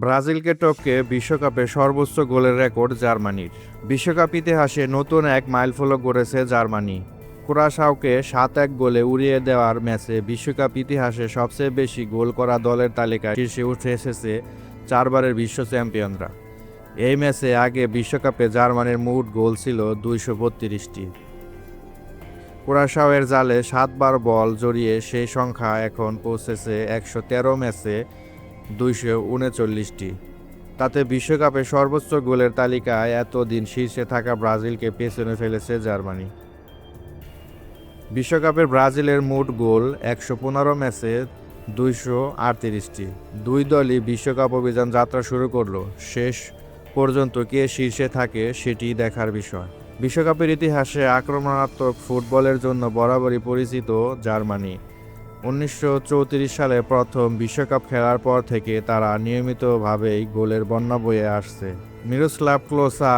ব্রাজিলকে টপকে বিশ্বকাপে সর্বোচ্চ গোলের রেকর্ড জার্মানির। বিশ্বকাপ ইতিহাসে নতুন এক মাইলফলক গড়েছে জার্মানি। কুরাশাওকে 7-1 গোলে উড়িয়ে দেওয়ার ম্যাচে বিশ্বকাপ ইতিহাসে সবচেয়ে বেশি গোল করা দলের তালিকায় শীর্ষে উঠে এসেছে চারবারের বিশ্ব চ্যাম্পিয়নরা। এই ম্যাচে আগে বিশ্বকাপে জার্মানির মোট গোল ছিল 232টি। কুরাশাওয়ের জালে 7বার বল জড়িয়ে সেই সংখ্যা এখন পৌঁছেছে 113 ম্যাচে 239টি। তাতে বিশ্বকাপে সর্বোচ্চ গোলের তালিকায় এতদিন শীর্ষে থাকা ব্রাজিলকে পেছনে ফেলেছে জার্মানি। বিশ্বকাপের ব্রাজিলের মোট গোল 115 ম্যাচে 238টি। দুই দলই বিশ্বকাপ অভিযান যাত্রা শুরু করলো। শেষ পর্যন্ত কে শীর্ষে থাকে সেটি দেখার বিষয়। বিশ্বকাপের ইতিহাসে আক্রমণাত্মক ফুটবলের জন্য বরাবরই পরিচিত জার্মানি। 1934 সালে প্রথম বিশ্বকাপ খেলার পর থেকে তারা নিয়মিতভাবেই গোলের বন্যা বয়ে আসছে। মিরোস্লাভ ক্লোসা,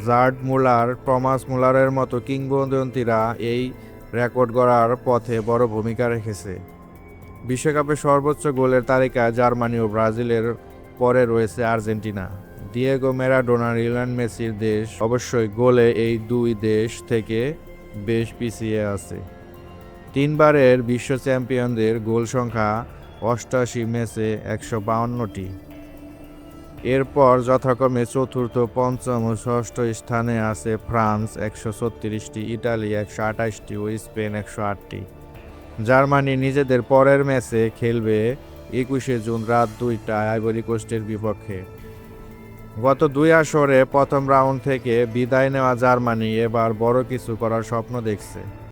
জার্ড মুলার, টমাস মুলারের মতো কিংবদন্তিরা এই রেকর্ড গড়ার পথে বড় ভূমিকা রেখেছে। বিশ্বকাপে সর্বোচ্চ গোলের তালিকায় জার্মানি ও ব্রাজিলের পরে রয়েছে আর্জেন্টিনা। ডিয়েগো ম্যারাডোনা, লিওনেল মেসির দেশ অবশ্যই গোলে এই দুই দেশ থেকে বেশ পিছিয়ে আছে। তিনবারের বিশ্ব চ্যাম্পিয়নদের গোল সংখ্যা 88 ম্যাচে 152টি। এরপর যথাক্রমে চতুর্থ, পঞ্চম ও ষষ্ঠ স্থানে আছে ফ্রান্স 136টি, ইটালি 128টি ও স্পেন 108টি। জার্মানি নিজেদের পরের ম্যাচে খেলবে 21শে জুন রাত 2টায় আইভরি কোস্টের বিপক্ষে। গত দুই আসরে প্রথম রাউন্ড থেকে বিদায় নেওয়া জার্মানি এবার বড় কিছু করার স্বপ্ন দেখছে।